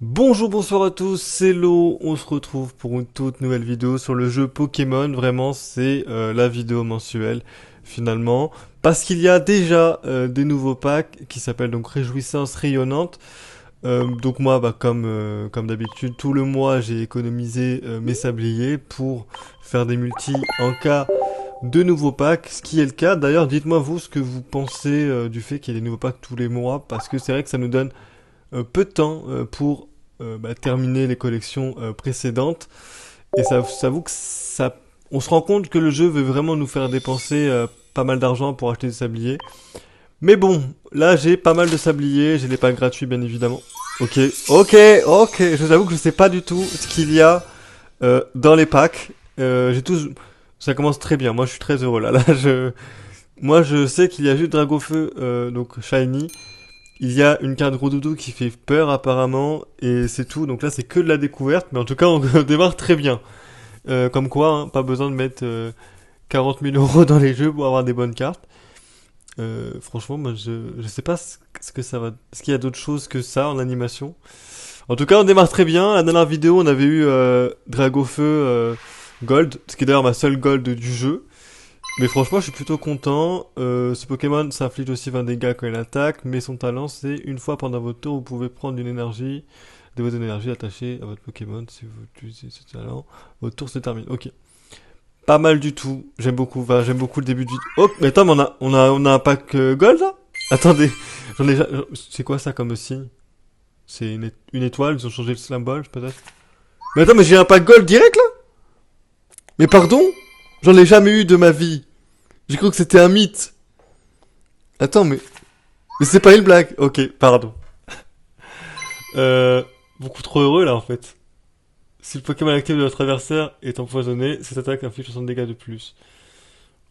Bonjour, bonsoir à tous, c'est Lo, on se retrouve pour une toute nouvelle vidéo sur le jeu Pokémon. Vraiment, c'est la vidéo mensuelle finalement, parce qu'il y a déjà des nouveaux packs qui s'appellent donc Réjouissance Rayonnante. Donc moi, comme d'habitude, tout le mois j'ai économisé mes sabliers pour faire des multis en cas de nouveaux packs, ce qui est le cas. D'ailleurs, dites-moi vous ce que vous pensez du fait qu'il y ait des nouveaux packs tous les mois, parce que c'est vrai que ça nous donne peu de temps pour terminer les collections précédentes. Et ça avoue que ça, on se rend compte que le jeu veut vraiment nous faire dépenser pas mal d'argent pour acheter des sabliers. Mais bon, là j'ai pas mal de sabliers, j'ai les packs gratuits bien évidemment. Ok, ok, je vous avoue que je sais pas du tout ce qu'il y a dans les packs. J'ai tous, ça commence très bien. Moi je suis très heureux là. Moi je sais qu'il y a juste Dragofeu, donc Shiny. Il y a une carte gros doudou qui fait peur apparemment, et c'est tout. Donc là, c'est que de la découverte, mais en tout cas, on démarre très bien. Comme quoi, hein, pas besoin de mettre 40 000 euros dans les jeux pour avoir des bonnes cartes. Franchement, moi, je sais pas ce que ça va. Est-ce qu'il y a d'autres choses que ça en animation? En tout cas, on démarre très bien. La dernière vidéo, on avait eu Dragofeu Gold, ce qui est d'ailleurs ma seule Gold du jeu. Mais franchement, je suis plutôt content. Ce Pokémon s'inflige aussi 20 dégâts quand il attaque, mais son talent, c'est une fois pendant votre tour, vous pouvez prendre une énergie, de votre énergie attachée à votre Pokémon. Si vous utilisez ce talent, votre tour se termine. Ok. Pas mal du tout. J'aime beaucoup. Enfin, j'aime beaucoup le début du. Oh, mais attends, mais on a un pack gold là. Attendez, c'est quoi ça comme signe? C'est une étoile. Ils ont changé le symbole peut-être. Mais attends, mais j'ai un pack gold direct là. Mais pardon, j'en ai jamais eu de ma vie. J'ai cru que c'était un mythe. Attends, mais c'est pas une blague. Ok, pardon. Euh, Beaucoup trop heureux là en fait. Si le Pokémon actif de votre adversaire est empoisonné, cette attaque inflige 60 dégâts de plus.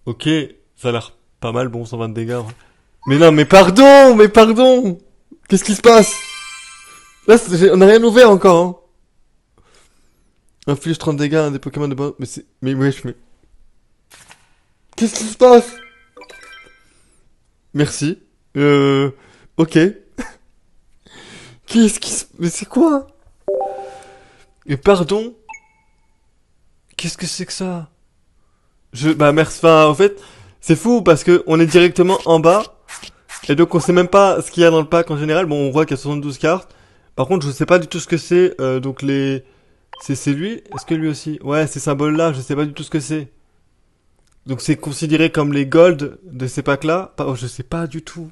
Ok, ça a l'air pas mal, bon, 120 dégâts. Ouais. Mais non, mais pardon. Qu'est-ce qui se passe? Là, on a rien ouvert encore. Hein. Inflige 30 dégâts à un des Pokémon de base. Mais c'est, mais wesh, mais qu'est-ce qui se passe? Merci. Ok. Mais c'est quoi? Mais pardon? Qu'est-ce que c'est que ça? Bah merci. Enfin, en fait, c'est fou parce que on est directement en bas et donc on sait même pas ce qu'il y a dans le pack en général. Bon, on voit qu'il y a 72 cartes. Par contre, je sais pas du tout ce que c'est. Donc c'est lui. Est-ce que lui aussi? Ouais, ces symboles-là, je sais pas du tout ce que c'est. Donc c'est considéré comme les gold de ces packs-là. Oh, je sais pas du tout.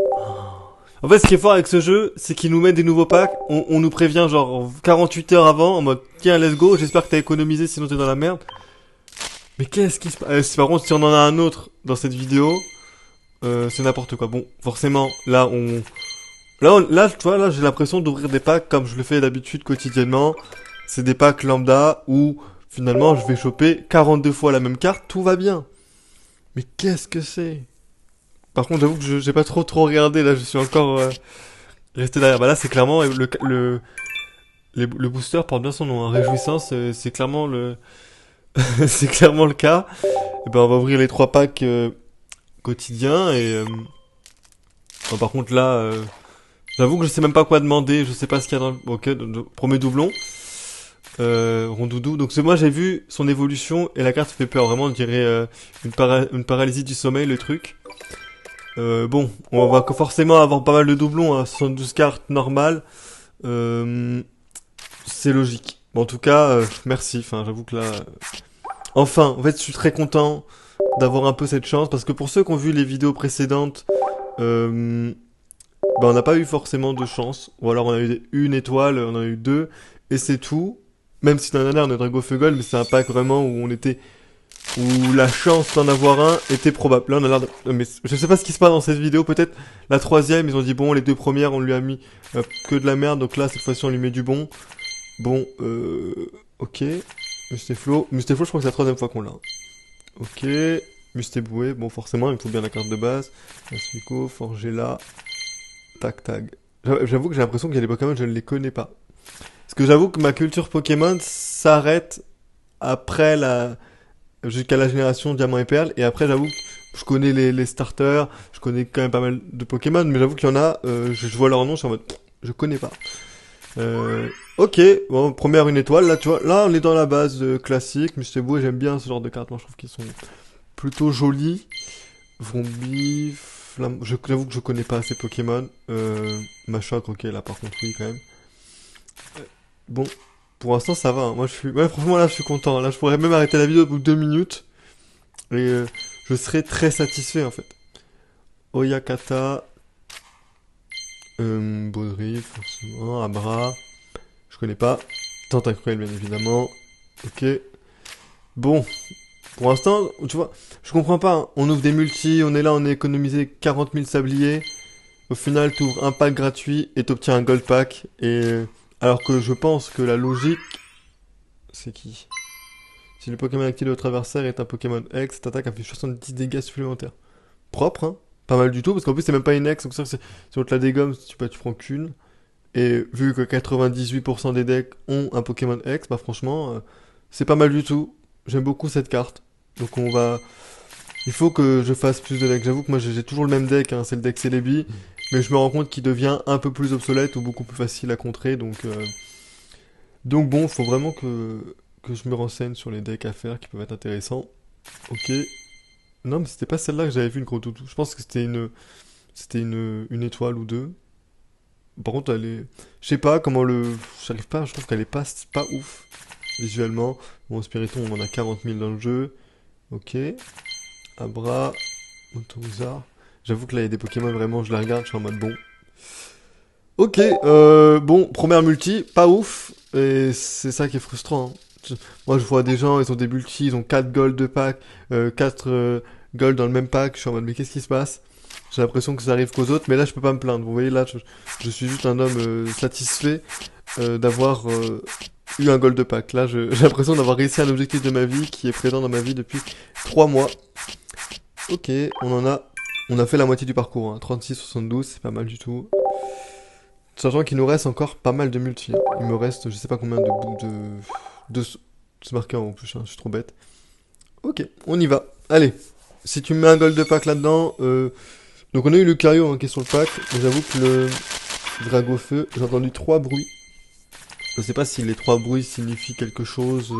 En fait, ce qui est fort avec ce jeu, c'est qu'il nous met des nouveaux packs. On nous prévient genre 48 heures avant en mode tiens, let's go. J'espère que t'as économisé, sinon t'es dans la merde. Mais qu'est-ce qui se passe? Par contre, si on en a un autre dans cette vidéo, c'est n'importe quoi. Bon, forcément, là, tu vois, là, j'ai l'impression d'ouvrir des packs comme je le fais d'habitude quotidiennement. C'est des packs lambda où finalement je vais choper 42 fois la même carte, tout va bien. Mais qu'est-ce que c'est? Par contre, j'avoue que j'ai pas trop regardé. Là, je suis encore resté derrière. Bah là, c'est clairement le booster porte bien son nom. Hein. Réjouissance, c'est clairement c'est clairement le cas. Et ben, on va ouvrir les trois packs quotidiens et bon, par contre là, j'avoue que je sais même pas quoi demander. Je sais pas ce qu'il y a dans le. Ok, premier doublon. Rondoudou. Donc c'est moi j'ai vu son évolution et la carte fait peur. Vraiment, on dirait une paralysie du sommeil le truc. Bon, on va forcément avoir pas mal de doublons. Hein, 72 cartes normales. Euh, c'est logique. Bon, en tout cas, merci. Enfin, j'avoue que là, enfin, en fait, je suis très content d'avoir un peu cette chance parce que pour ceux qui ont vu les vidéos précédentes, bah, on n'a pas eu forcément de chance. Ou alors on a eu une étoile, on en a eu deux, et c'est tout. Même si dans la dernière on a Dragofeu, mais c'est un pack vraiment où on était, où la chance d'en avoir un était probable. Là on a l'air de... Mais je sais pas ce qui se passe dans cette vidéo, peut-être la troisième, ils ont dit bon, les deux premières on lui a mis que de la merde, donc là cette fois-ci on lui met du bon. Bon, ok. Mustaflo, je crois que c'est la troisième fois qu'on l'a. Ok. Mustéboué, bon forcément il me faut bien la carte de base. Asmico, Forgella, tac tag. J'avoue que j'ai l'impression qu'il y a des Pokémon, je ne les connais pas. Parce que j'avoue que ma culture Pokémon s'arrête après la... jusqu'à la génération Diamant et Perle. Et après, j'avoue, je connais les starters, je connais quand même pas mal de Pokémon, mais j'avoue qu'il y en a, je vois leur nom, je suis en mode, je connais pas. Ok, bon, première une étoile, là tu vois, là on est dans la base classique, mais c'est beau, j'aime bien ce genre de cartes, moi je trouve qu'ils sont plutôt jolies. Vrombi, j'avoue que je connais pas assez Pokémon. Machoc, ok, là par contre oui quand même. Bon, pour l'instant ça va, hein. Moi je suis... Ouais, franchement là je suis content, là je pourrais même arrêter la vidéo au bout de 2 minutes, et je serais très satisfait en fait. Oyakata, Baudry, forcément, Abra, je connais pas. Tentacruel bien évidemment, ok. Bon, pour l'instant, tu vois, je comprends pas, hein. On ouvre des multis, on est là, on a économisé 40 000 sabliers. Au final, t'ouvres un pack gratuit et t'obtiens un gold pack. Et alors que je pense que la logique, c'est qui? Si le Pokémon actif de votre adversaire est un Pokémon X, cette attaque inflige 70 dégâts supplémentaires. Propre, hein? Pas mal du tout, parce qu'en plus c'est même pas une X, donc ça, si on te la dégomme, tu prends qu'une. Et vu que 98% des decks ont un Pokémon X, bah franchement, c'est pas mal du tout. J'aime beaucoup cette carte. Donc on va... Il faut que je fasse plus de decks. J'avoue que moi j'ai toujours le même deck, hein, c'est le deck Celebi. Mais je me rends compte qu'il devient un peu plus obsolète ou beaucoup plus facile à contrer. Donc bon, faut vraiment que je me renseigne sur les decks à faire qui peuvent être intéressants. Ok. Non, mais c'était pas celle-là que j'avais vu, une gros toutou. Je pense que c'était une étoile ou deux. Par contre, elle est... Je sais pas comment le... J'arrive pas, je trouve qu'elle est pas ouf visuellement. Bon, Spiriton, on en a 40 000 dans le jeu. Ok. Abra, Autorizar. J'avoue que là, il y a des Pokémon, vraiment, je les regarde, je suis en mode bon. Ok, bon, première multi, pas ouf. Et c'est ça qui est frustrant, hein. Moi, je vois des gens, ils ont des multis, ils ont 4 gold de pack, 4 gold dans le même pack. Je suis en mode, mais qu'est-ce qui se passe? J'ai l'impression que ça arrive qu'aux autres, mais là, je peux pas me plaindre. Vous voyez, là, je suis juste un homme satisfait d'avoir eu un gold de pack. Là, j'ai l'impression d'avoir réussi un objectif de ma vie qui est présent dans ma vie depuis 3 mois. Ok, on a fait la moitié du parcours, hein. 36-72, c'est pas mal du tout. Sachant qu'il nous reste encore pas mal de multi, hein. Il me reste, je sais pas combien de bouts de... C'est marqué en plus, hein, je suis trop bête. Ok, on y va. Allez, si tu me mets un gold de pack là-dedans... Donc on a eu le Lucario, hein, qui est sur le pack, mais j'avoue que le Dragofeu, j'ai entendu 3 bruits. Je sais pas si les 3 bruits signifient quelque chose,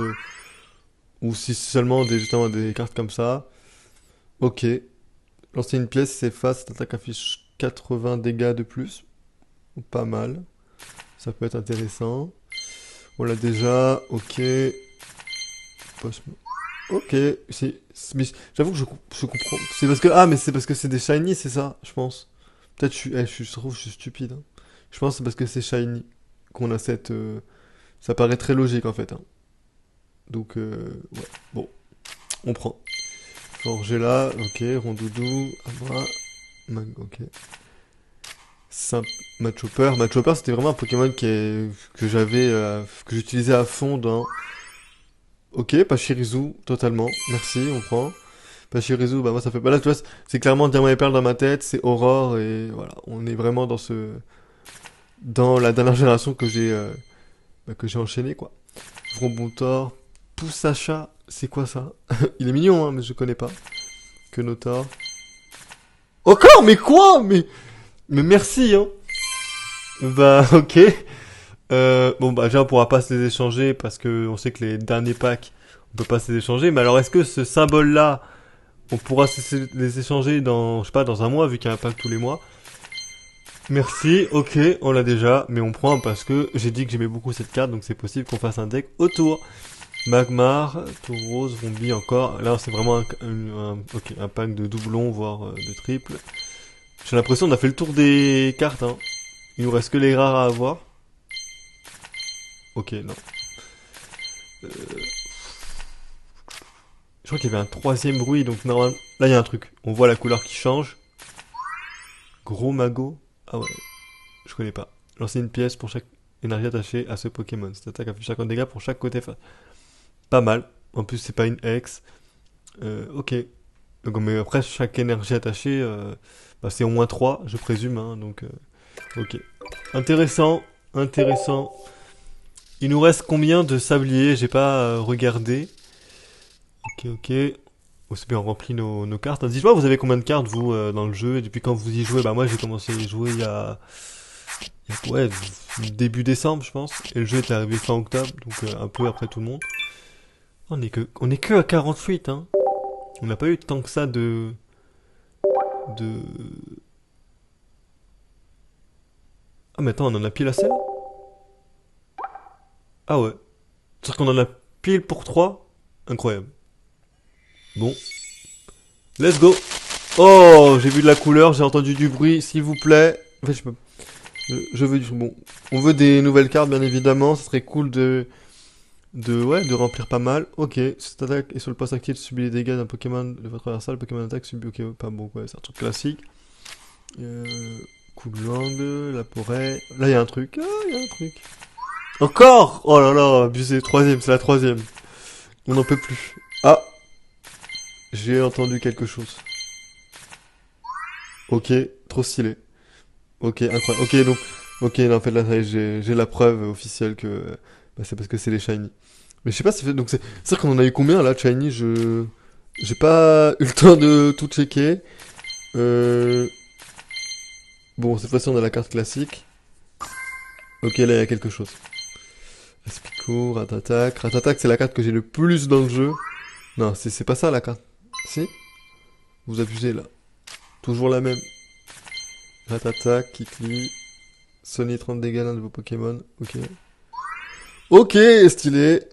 ou si c'est seulement justement des cartes comme ça. Ok, lancer une pièce, c'est face, cette attaque affiche 80 dégâts de plus. Pas mal. Ça peut être intéressant. On l'a déjà. Ok. Ok. Mais j'avoue que je comprends. C'est parce que... Ah, mais c'est parce que c'est des shiny, c'est ça, je pense. Peut-être je trouve que je suis stupide, hein. Je pense que c'est parce que c'est shiny qu'on a cette... Ça paraît très logique, en fait, hein. Donc, ouais. Bon, on prend. Forger là, ok. Rondoudou. Abra. Ok. Machopper. Machopper, c'était vraiment un Pokémon que j'utilisais à fond dans... Ok, Pachirisu, totalement. Merci, on prend. Pachirisu, bah moi ça fait pas là, tu vois, c'est clairement Diamant et Perle dans ma tête, c'est Aurore, et voilà, on est vraiment dans la dernière génération que j'ai enchaîné, quoi. Vrombontor, Poussacha, c'est quoi ça? Il est mignon, hein, mais je connais pas. Quenotor. Encore, mais quoi? Mais merci, hein. Bah, ok. Bon, bah, déjà, on pourra pas se les échanger parce que on sait que les derniers packs, on peut pas se les échanger. Mais alors, est-ce que ce symbole-là, on pourra les échanger dans, je sais pas, dans un mois, vu qu'il y a un pack tous les mois? Merci, ok, on l'a déjà, mais on prend parce que j'ai dit que j'aimais beaucoup cette carte, donc c'est possible qu'on fasse un deck autour. Magmar, Tauros, Vombi encore. Là, c'est vraiment ok, un pack de doublons, voire de triples. J'ai l'impression qu'on a fait le tour des cartes, hein. Il nous reste que les rares à avoir. Ok, non. Euh, Je crois qu'il y avait un troisième bruit, donc normalement... Là, il y a un truc. On voit la couleur qui change. Gros magot. Ah ouais, je connais pas. Lancer une pièce pour chaque énergie attachée à ce Pokémon. Cette attaque affiche 50 dégâts pour chaque côté face. Pas mal. En plus, c'est pas une X. Ok. Donc, mais après, chaque énergie attachée, bah, c'est au moins 3, je présume, hein, donc... ok. Intéressant, intéressant. Il nous reste combien de sabliers? J'ai pas regardé. Ok, ok. Oh, c'est bien, on remplit nos cartes. Dites-moi, vous avez combien de cartes, vous, dans le jeu? Et depuis quand vous y jouez? Bah, moi, j'ai commencé à y jouer Ouais, début décembre, je pense. Et le jeu est arrivé fin octobre, donc un peu après tout le monde. On est que à 48, hein. On n'a pas eu tant que ça de... Ah, mais attends, on en a pile assez là? Ah ouais. C'est-à-dire qu'on en a pile pour 3. Incroyable. Bon, let's go. Oh, j'ai vu de la couleur, j'ai entendu du bruit, s'il vous plaît. En fait, je veux du... Bon, on veut des nouvelles cartes, bien évidemment. Ce serait cool de remplir pas mal. Ok, cette attaque est sur le poste actif, subit les dégâts d'un Pokémon de votre adversaire. Le Pokémon attaque subit... Ok, ouais, pas bon, ouais, c'est un truc classique. Euh, Coup de langue, la forêt... Là, il y a un truc. Ah, il y a un truc. Encore. Oh là là, abusé. Troisième, c'est la troisième. On n'en peut plus. Ah, j'ai entendu quelque chose. Ok, trop stylé. Ok, incroyable. Ok, donc... Ok, non, en fait, là, ça y est, j'ai la preuve officielle que... Bah, c'est parce que c'est les shiny. Mais je sais pas, donc c'est qu'on en a eu combien là, Shiny? J'ai pas eu le temps de tout checker. Euh, bon, cette fois-ci on a la carte classique. Ok, là il y a quelque chose. Aspico, Ratatak. Ratatak c'est la carte que j'ai le plus dans le jeu. Non, c'est pas ça la carte. Si? Vous abusez là. Toujours la même. Ratatak, Kikli. Sony 30 dégâts l'un de vos Pokémon. Ok. Ok, stylé.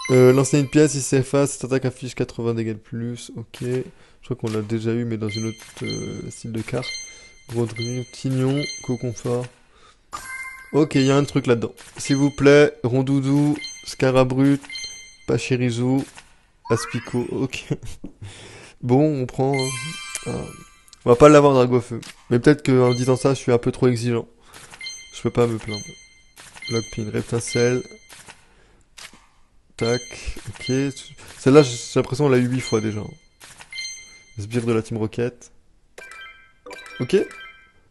Lancer une pièce, il s'efface, cette attaque affiche 80 dégâts de plus, ok. Je crois qu'on l'a déjà eu, mais dans une autre style de carte. Gros truc, Tignon, Cocon fort. Ok, il y a un truc là-dedans. S'il vous plaît, Rondoudou, Scarabrut, Pachirisu, Aspico, ok. Bon, on prend... hein. Ah. On va pas l'avoir Dragofeu. Mais peut-être qu'en disant ça, je suis un peu trop exigeant. Je peux pas me plaindre. Lockpin, Reptincelle, tac, ok. Celle-là, j'ai l'impression qu'on l'a eu 8 fois déjà. Sbire de la Team Rocket. Ok.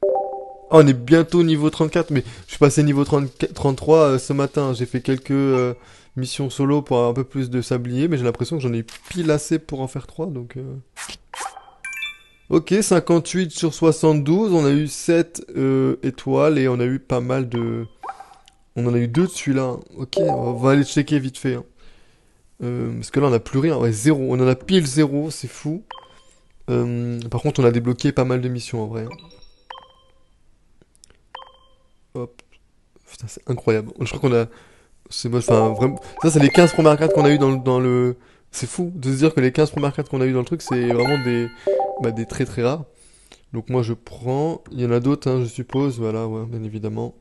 Ah, on est bientôt niveau 34, mais je suis passé niveau 33 ce matin. J'ai fait quelques missions solo pour avoir un peu plus de sablier, mais j'ai l'impression que j'en ai pile assez pour en faire 3, donc... Ok, 58 sur 72, on a eu 7 étoiles et on a eu pas mal de... On en a eu 2 de celui-là, hein. Ok, on va aller checker vite fait, hein. Parce que là, on a plus rien. Ouais, 0. On en a pile 0, c'est fou. Par contre, on a débloqué pas mal de missions en vrai, hein. Hop. Putain, c'est incroyable. Je crois qu'on a... C'est moi, enfin, vraiment... Ça, c'est les 15 premières cartes qu'on a eu dans le... C'est fou de se dire que les 15 premières cartes qu'on a eu dans le truc, c'est vraiment des très très rares. Donc moi, je prends... Il y en a d'autres, hein, je suppose. Voilà, ouais, bien évidemment.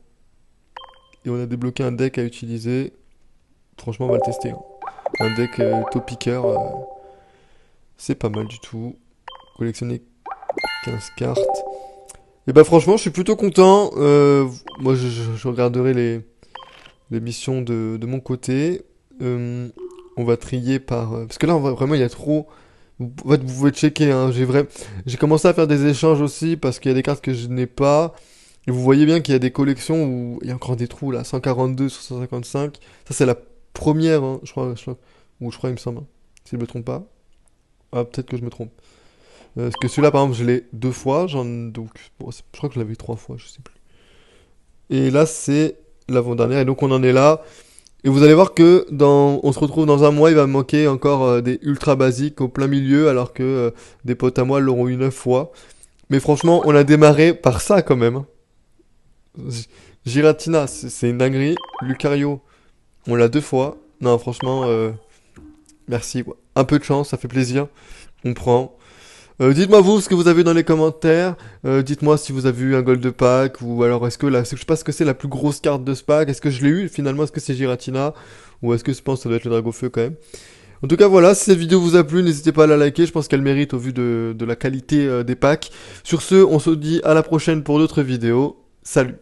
Et on a débloqué un deck à utiliser. Franchement, on va le tester, hein. Un deck top picker. C'est pas mal du tout. Collectionner 15 cartes. Et bah franchement, je suis plutôt content. Moi, je regarderai les missions de mon côté. On va trier par... parce que là, vraiment, il y a trop... En fait, vous pouvez checker, hein, j'ai commencé à faire des échanges aussi parce qu'il y a des cartes que je n'ai pas. Et vous voyez bien qu'il y a des collections où il y a encore des trous là, 142 sur 155. Ça, c'est la première, hein, ou je crois, il me semble, hein, si je me trompe pas. Ah, peut-être que je me trompe. Parce que celui-là, par exemple, je l'ai 2 fois, donc, bon, je crois que je l'avais 3 fois, je sais plus. Et là, c'est l'avant-dernière, et donc on en est là. Et vous allez voir que on se retrouve dans un mois, il va me manquer encore des ultra basiques au plein milieu, alors que des potes à moi l'auront eu 9 fois. Mais franchement, on a démarré par ça quand même, hein. Giratina, c'est une dinguerie. Lucario, on l'a 2 fois. Non, franchement, merci, quoi. Un peu de chance, ça fait plaisir. On prend. Dites-moi vous ce que vous avez dans les commentaires. Dites-moi si vous avez eu un Gold Pack ou alors est-ce que là, je sais pas ce que c'est la plus grosse carte de ce pack. Est-ce que je l'ai eu finalement? Est-ce que c'est Giratina ou est-ce que je pense que ça doit être le Dragofeu quand même? En tout cas voilà, si cette vidéo vous a plu, n'hésitez pas à la liker. Je pense qu'elle mérite au vu de la qualité des packs. Sur ce, on se dit à la prochaine pour d'autres vidéos. Salut!